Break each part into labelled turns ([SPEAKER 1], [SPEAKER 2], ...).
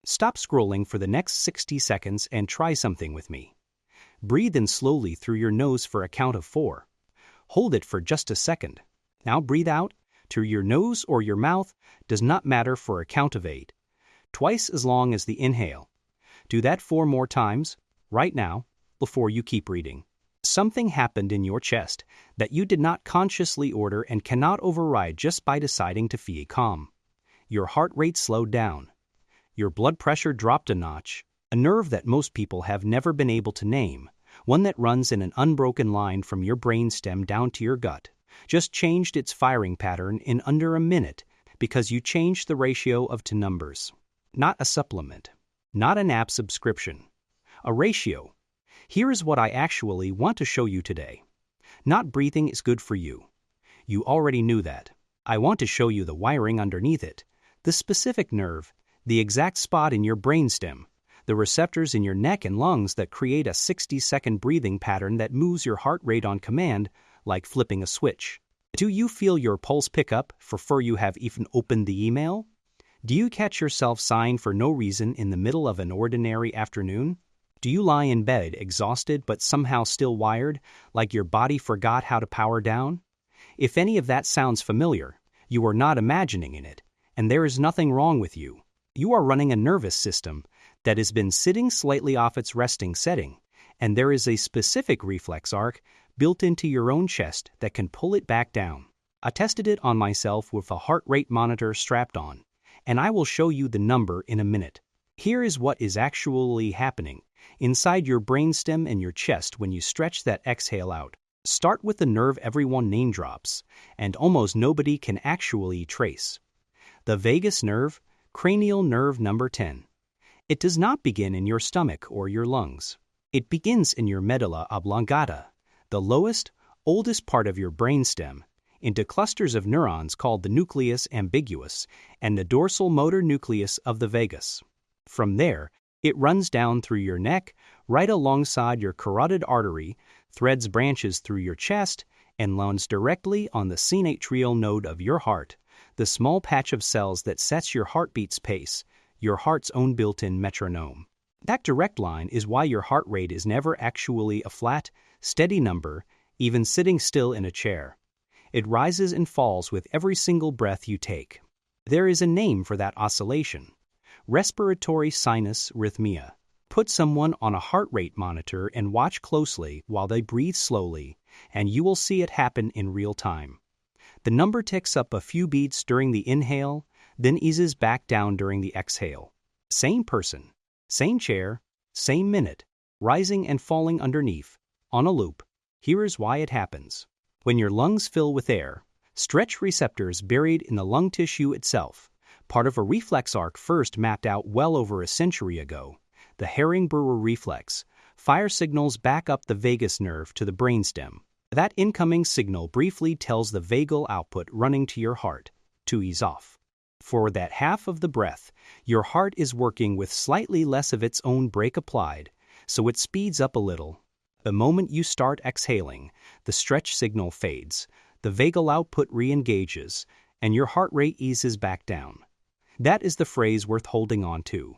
[SPEAKER 1] Stop scrolling for the next 60 seconds and try something with me. Breathe in slowly through your nose for a count of 4. Hold it for just a second. Now breathe out, through your nose or your mouth, does not matter, for a count of 8. Twice as long as the inhale. Do that 4 more times, right now, before you keep reading. Something happened in your chest that you did not consciously order and cannot override just by deciding to be calm. Your heart rate slowed down. Your blood pressure dropped a notch, a nerve that most people have never been able to name, one that runs in an unbroken line from your brainstem down to your gut, just changed its firing pattern in under a minute because you changed the ratio of to numbers. Not a supplement. Not an app subscription. A ratio. Here is what I actually want to show you today. Not breathing is good for you. You already knew that. I want to show you the wiring underneath it, the specific nerve, the exact spot in your brainstem, the receptors in your neck and lungs that create a 60-second breathing pattern that moves your heart rate on command, like flipping a switch. Do you feel your pulse pick up before you have even opened the email? Do you catch yourself sighing for no reason in the middle of an ordinary afternoon? Do you lie in bed exhausted but somehow still wired, like your body forgot how to power down? If any of that sounds familiar, you are not imagining it, and there is nothing wrong with you. You are running a nervous system that has been sitting slightly off its resting setting, and there is a specific reflex arc built into your own chest that can pull it back down. I tested it on myself with a heart rate monitor strapped on, and I will show you the number in a minute. Here is what is actually happening inside your brainstem and your chest when you stretch that exhale out. Start with the nerve everyone name drops, and almost nobody can actually trace. The vagus nerve, cranial nerve number 10. It does not begin in your stomach or your lungs. It begins in your medulla oblongata, the lowest, oldest part of your brainstem, into clusters of neurons called the nucleus ambiguus and the dorsal motor nucleus of the vagus. From there, it runs down through your neck, right alongside your carotid artery, threads branches through your chest, and lands directly on the sinatrial node of your heart, the small patch of cells that sets your heartbeat's pace, your heart's own built-in metronome. That direct line is why your heart rate is never actually a flat, steady number, even sitting still in a chair. It rises and falls with every single breath you take. There is a name for that oscillation: respiratory sinus arrhythmia. Put someone on a heart rate monitor and watch closely while they breathe slowly, and you will see it happen in real time. The number ticks up a few beats during the inhale, then eases back down during the exhale. Same person, same chair, same minute, rising and falling underneath, on a loop. Here is why it happens. When your lungs fill with air, stretch receptors buried in the lung tissue itself, part of a reflex arc first mapped out well over a century ago, the Herring-Brewer reflex, fire signals back up the vagus nerve to the brainstem. That incoming signal briefly tells the vagal output running to your heart to ease off. For that half of the breath, your heart is working with slightly less of its own brake applied, so it speeds up a little. The moment you start exhaling, the stretch signal fades, the vagal output re-engages, and your heart rate eases back down. That is the phrase worth holding on to.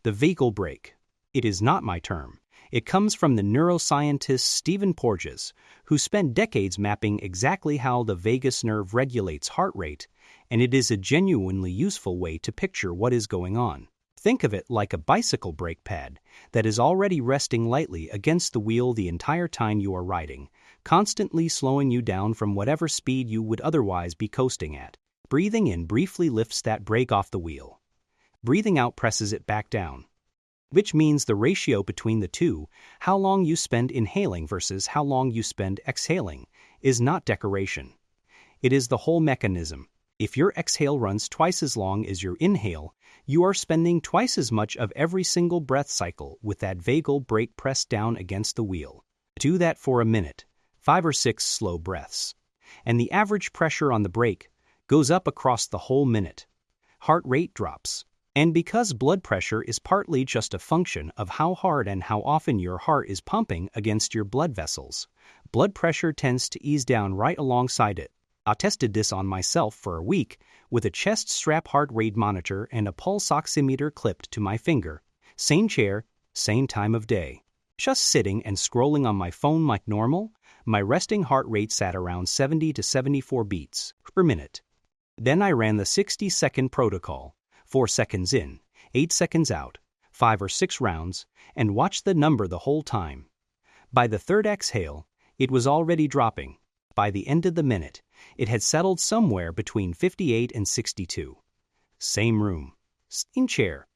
[SPEAKER 1] The vagal brake. It is not my term. It comes from the neuroscientist Stephen Porges, who spent decades mapping exactly how the vagus nerve regulates heart rate, and it is a genuinely useful way to picture what is going on. Think of it like a bicycle brake pad that is already resting lightly against the wheel the entire time you are riding, constantly slowing you down from whatever speed you would otherwise be coasting at. Breathing in briefly lifts that brake off the wheel. Breathing out presses it back down, which means the ratio between the two, how long you spend inhaling versus how long you spend exhaling, is not decoration. It is the whole mechanism. If your exhale runs twice as long as your inhale, you are spending twice as much of every single breath cycle with that vagal brake pressed down against the wheel. Do that for a minute, 5 or 6 slow breaths, and the average pressure on the brake goes up across the whole minute. Heart rate drops. And because blood pressure is partly just a function of how hard and how often your heart is pumping against your blood vessels, blood pressure tends to ease down right alongside it. I tested this on myself for a week with a chest strap heart rate monitor and a pulse oximeter clipped to my finger. Same chair, same time of day. Just sitting and scrolling on my phone like normal, my resting heart rate sat around 70 to 74 beats per minute. Then I ran the 60-second protocol, 4 seconds in, 8 seconds out, 5 or 6 rounds, and watched the number the whole time. By the third exhale, it was already dropping. By the end of the minute, it had settled somewhere between 58 and 62. Same room, same chair.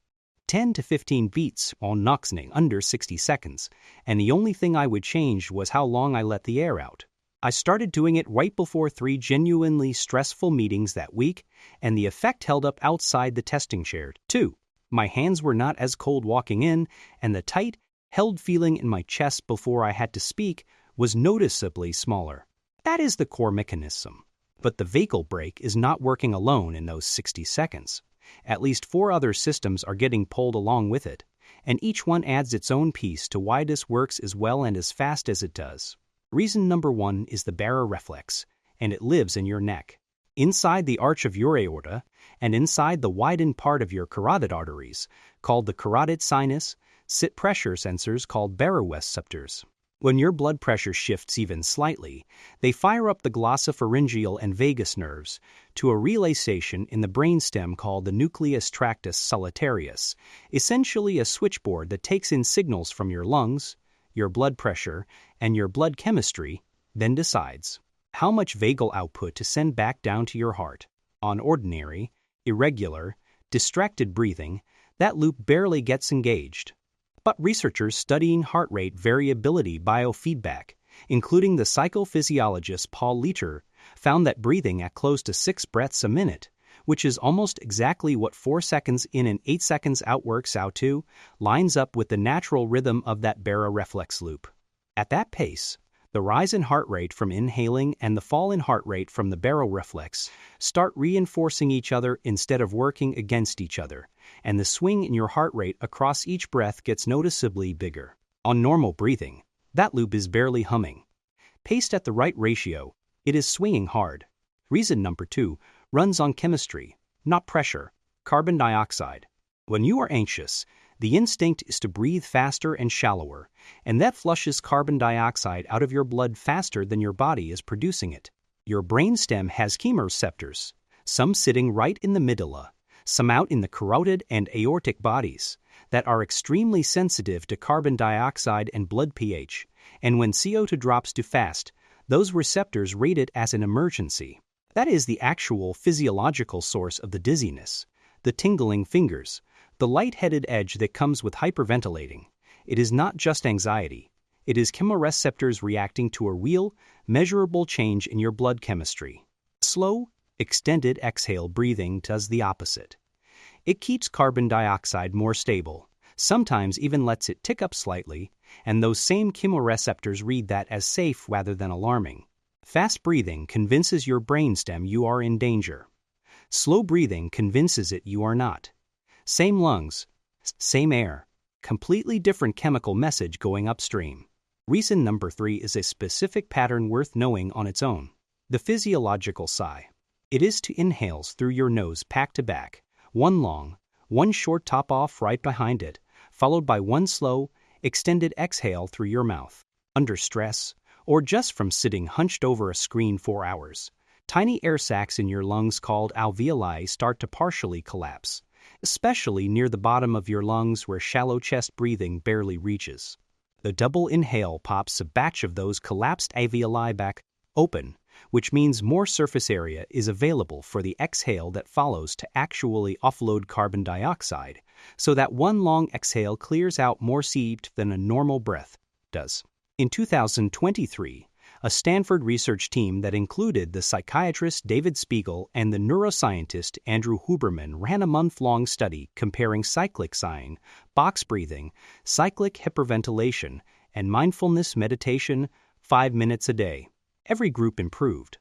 [SPEAKER 1] 10 to 15 beats on Noxning under 60 seconds, and the only thing I would change was how long I let the air out. I started doing it right before 3 genuinely stressful meetings that week, and the effect held up outside the testing chair, too. My hands were not as cold walking in, and the tight, held feeling in my chest before I had to speak was noticeably smaller. That is the core mechanism. But the vagal brake is not working alone in those 60 seconds. At least 4 other systems are getting pulled along with it, and each one adds its own piece to why this works as well and as fast as it does. Reason number 1 is the baroreflex, and it lives in your neck. Inside the arch of your aorta, and inside the widened part of your carotid arteries, called the carotid sinus, sit pressure sensors called baroreceptors. When your blood pressure shifts even slightly, they fire up the glossopharyngeal and vagus nerves to a relay station in the brainstem called the nucleus tractus solitarius, essentially a switchboard that takes in signals from your lungs, your blood pressure, and your blood chemistry, then decides how much vagal output to send back down to your heart. On ordinary, irregular, distracted breathing, that loop barely gets engaged. But researchers studying heart rate variability biofeedback, including the psychophysiologist Paul Leiter, found that breathing at close to 6 breaths a minute, which is almost exactly what 4 seconds in and 8 seconds out works out to, lines up with the natural rhythm of that baroreflex loop. At that pace, the rise in heart rate from inhaling and the fall in heart rate from the baroreflex start reinforcing each other instead of working against each other, and the swing in your heart rate across each breath gets noticeably bigger. On normal breathing, that loop is barely humming. Paced at the right ratio, it is swinging hard. Reason number 2 runs on chemistry, not pressure, carbon dioxide. When you are anxious, the instinct is to breathe faster and shallower, and that flushes carbon dioxide out of your blood faster than your body is producing it. Your brainstem has chemoreceptors, some sitting right in the medulla, some out in the carotid and aortic bodies, that are extremely sensitive to carbon dioxide and blood pH, and when CO2 drops too fast, those receptors rate it as an emergency. That is the actual physiological source of the dizziness, the tingling fingers, the light-headed edge that comes with hyperventilating. It is not just anxiety. It is chemoreceptors reacting to a real, measurable change in your blood chemistry. Slow, extended exhale breathing does the opposite. It keeps carbon dioxide more stable, sometimes even lets it tick up slightly, and those same chemoreceptors read that as safe rather than alarming. Fast breathing convinces your brainstem you are in danger. Slow breathing convinces it you are not. Same lungs, same air, completely different chemical message going upstream. Reason number 3 is a specific pattern worth knowing on its own. The physiological sigh. It is 2 inhales through your nose back to back, 1 long, 1 short top off right behind it, followed by 1 slow, extended exhale through your mouth. Under stress, or just from sitting hunched over a screen 4 hours, tiny air sacs in your lungs called alveoli start to partially collapse, especially near the bottom of your lungs where shallow chest breathing barely reaches. The double inhale pops a batch of those collapsed alveoli back open, which means more surface area is available for the exhale that follows to actually offload carbon dioxide, so that 1 long exhale clears out more seed than a normal breath does. In 2023, a Stanford research team that included the psychiatrist David Spiegel and the neuroscientist Andrew Huberman ran a month-long study comparing cyclic sighing, box breathing, cyclic hyperventilation, and mindfulness meditation 5 minutes a day. Every group improved.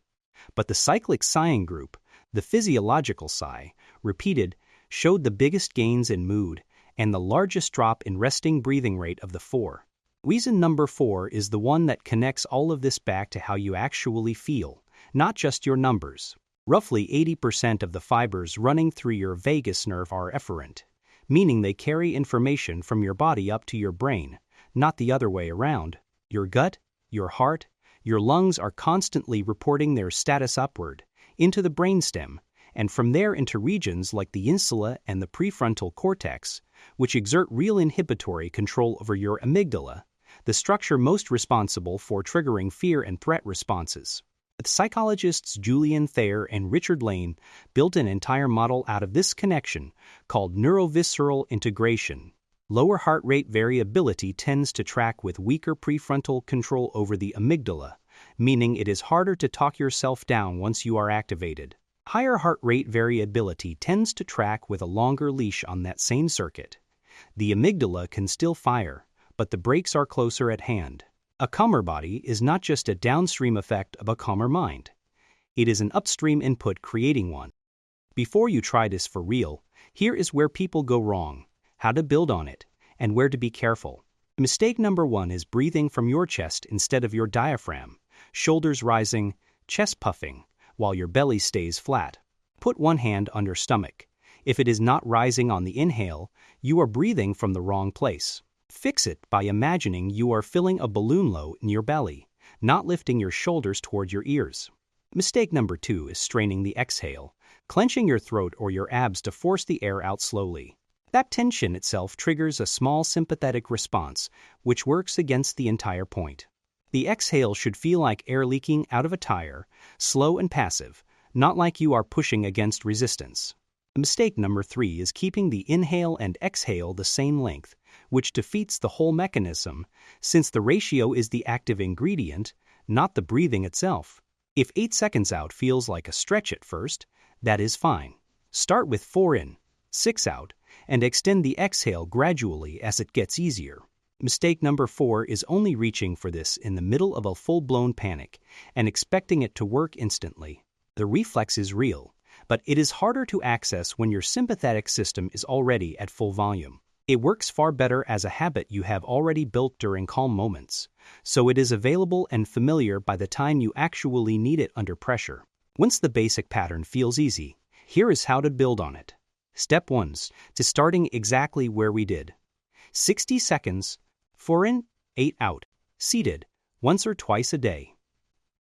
[SPEAKER 1] But the cyclic sighing group, the physiological sigh, repeated, showed the biggest gains in mood and the largest drop in resting breathing rate of the 4. Reason number 4 is the one that connects all of this back to how you actually feel, not just your numbers. Roughly 80% of the fibers running through your vagus nerve are efferent, meaning they carry information from your body up to your brain, not the other way around. Your gut, your heart, your lungs are constantly reporting their status upward, into the brainstem, and from there into regions like the insula and the prefrontal cortex, which exert real inhibitory control over your amygdala, the structure most responsible for triggering fear and threat responses. The psychologists Julian Thayer and Richard Lane built an entire model out of this connection called neurovisceral integration. Lower heart rate variability tends to track with weaker prefrontal control over the amygdala, meaning it is harder to talk yourself down once you are activated. Higher heart rate variability tends to track with a longer leash on that same circuit. The amygdala can still fire, but the brakes are closer at hand. A calmer body is not just a downstream effect of a calmer mind. It is an upstream input creating one. Before you try this for real, here is where people go wrong, how to build on it, and where to be careful. Mistake number 1 is breathing from your chest instead of your diaphragm, shoulders rising, chest puffing, while your belly stays flat. Put one hand on your stomach. If it is not rising on the inhale, you are breathing from the wrong place. Fix it by imagining you are filling a balloon low in your belly, not lifting your shoulders toward your ears. Mistake number 2 is straining the exhale, clenching your throat or your abs to force the air out slowly. That tension itself triggers a small sympathetic response, which works against the entire point. The exhale should feel like air leaking out of a tire, slow and passive, not like you are pushing against resistance. Mistake number 3 is keeping the inhale and exhale the same length, which defeats the whole mechanism, since the ratio is the active ingredient, not the breathing itself. If 8 seconds out feels like a stretch at first, that is fine. Start with 4 in, 6 out, and extend the exhale gradually as it gets easier. Mistake number 4 is only reaching for this in the middle of a full-blown panic and expecting it to work instantly. The reflex is real, but it is harder to access when your sympathetic system is already at full volume. It works far better as a habit you have already built during calm moments, so it is available and familiar by the time you actually need it under pressure. Once the basic pattern feels easy, here is how to build on it. Step 1 to starting exactly where we did. 60 seconds, 4 in, 8 out, seated, once or twice a day.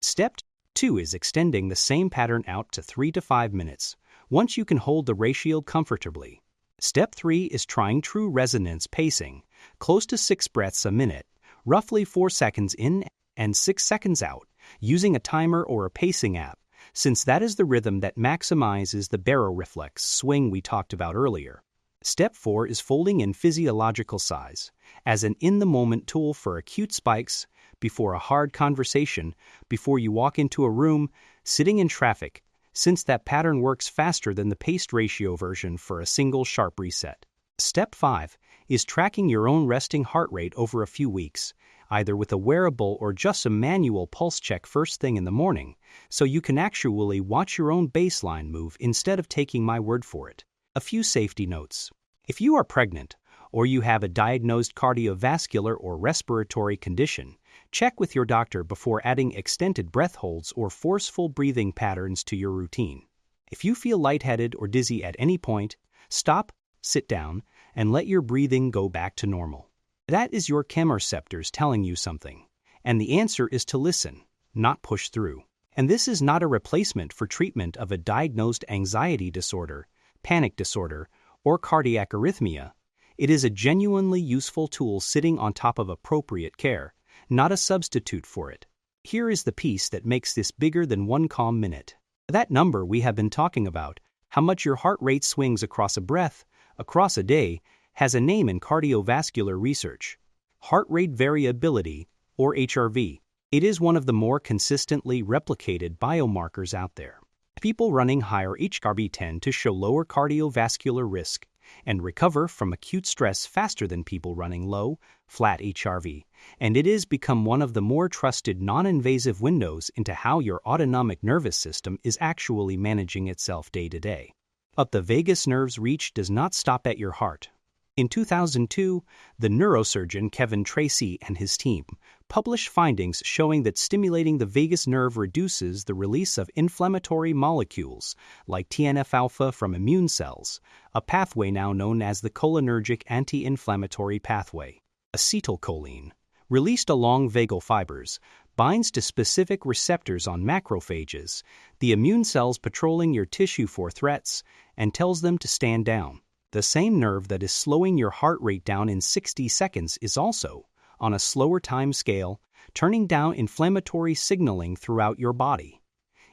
[SPEAKER 1] Step 2 is extending the same pattern out to 3 to 5 minutes, once you can hold the ratio comfortably. Step 3 is trying true resonance pacing, close to 6 breaths a minute, roughly 4 seconds in and 6 seconds out, using a timer or a pacing app, since that is the rhythm that maximizes the baroreflex swing we talked about earlier. Step 4 is folding in physiological sighs, as an in-the-moment tool for acute spikes, before a hard conversation, before you walk into a room, sitting in traffic, since that pattern works faster than the paced ratio version for a single sharp reset. Step 5 is tracking your own resting heart rate over a few weeks, either with a wearable or just a manual pulse check first thing in the morning, so you can actually watch your own baseline move instead of taking my word for it. A few safety notes. If you are pregnant, or you have a diagnosed cardiovascular or respiratory condition, check with your doctor before adding extended breath holds or forceful breathing patterns to your routine. If you feel lightheaded or dizzy at any point, stop, sit down, and let your breathing go back to normal. That is your chemoreceptors telling you something, and the answer is to listen, not push through. And this is not a replacement for treatment of a diagnosed anxiety disorder, panic disorder, or cardiac arrhythmia. It is a genuinely useful tool sitting on top of appropriate care, not a substitute for it. Here is the piece that makes this bigger than one calm minute. That number we have been talking about, how much your heart rate swings across a breath, across a day, has a name in cardiovascular research: heart rate variability, or HRV. It is one of the more consistently replicated biomarkers out there. People running higher HRV tend to show lower cardiovascular risk and recover from acute stress faster than people running low, flat HRV, and it has become one of the more trusted non-invasive windows into how your autonomic nervous system is actually managing itself day to day. But the vagus nerve's reach does not stop at your heart. In 2002, the neurosurgeon Kevin Tracy and his team published findings showing that stimulating the vagus nerve reduces the release of inflammatory molecules like TNF-alpha from immune cells, a pathway now known as the cholinergic anti-inflammatory pathway. Acetylcholine, released along vagal fibers, binds to specific receptors on macrophages, the immune cells patrolling your tissue for threats, and tells them to stand down. The same nerve that is slowing your heart rate down in 60 seconds is also, on a slower time scale, turning down inflammatory signaling throughout your body.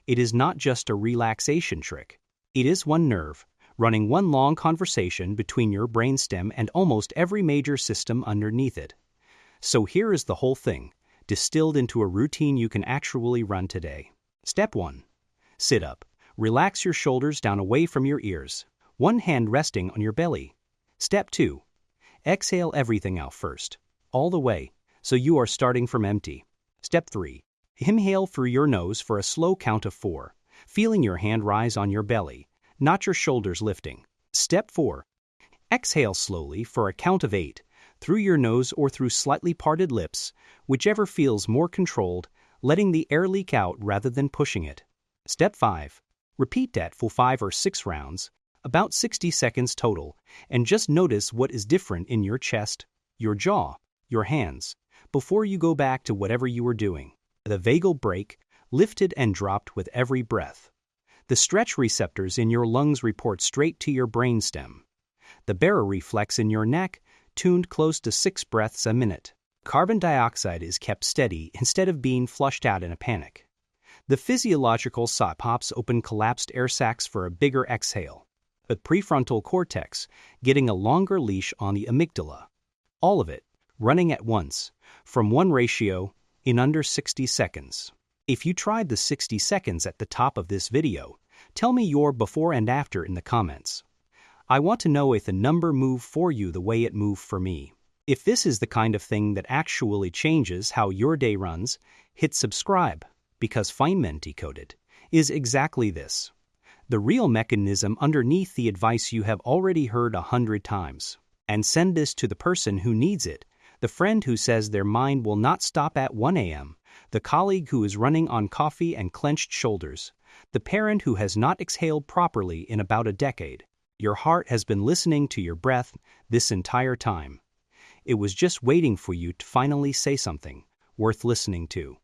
[SPEAKER 1] It is not just a relaxation trick. It is one nerve, running one long conversation between your brainstem and almost every major system underneath it. So here is the whole thing, distilled into a routine you can actually run today. Step 1. Sit up. Relax your shoulders down away from your ears, one hand resting on your belly. Step 2. Exhale everything out first, all the way, so you are starting from empty. Step 3. Inhale through your nose for a slow count of 4, feeling your hand rise on your belly, not your shoulders lifting. Step 4. Exhale slowly for a count of 8, through your nose or through slightly parted lips, whichever feels more controlled, letting the air leak out rather than pushing it. Step 5. Repeat that for 5 or 6 rounds, about 60 seconds total, and just notice what is different in your chest, your jaw, your hands, before you go back to whatever you were doing. The vagal brake, lifted and dropped with every breath. The stretch receptors in your lungs report straight to your brainstem. The baroreflex in your neck, tuned close to 6 breaths a minute. Carbon dioxide is kept steady instead of being flushed out in a panic. The physiological sigh pops open collapsed air sacs for a bigger exhale. The prefrontal cortex, getting a longer leash on the amygdala. All of it, running at once, from one ratio, in under 60 seconds. If you tried the 60 seconds at the top of this video, tell me your before and after in the comments. I want to know if the number moved for you the way it moved for me. If this is the kind of thing that actually changes how your day runs, hit subscribe, because Feynman Decoded is exactly this. The real mechanism underneath the advice you have already heard 100 times. And send this to the person who needs it, the friend who says their mind will not stop at 1 a.m., the colleague who is running on coffee and clenched shoulders, the parent who has not exhaled properly in about a decade. Your heart has been listening to your breath this entire time. It was just waiting for you to finally say something worth listening to.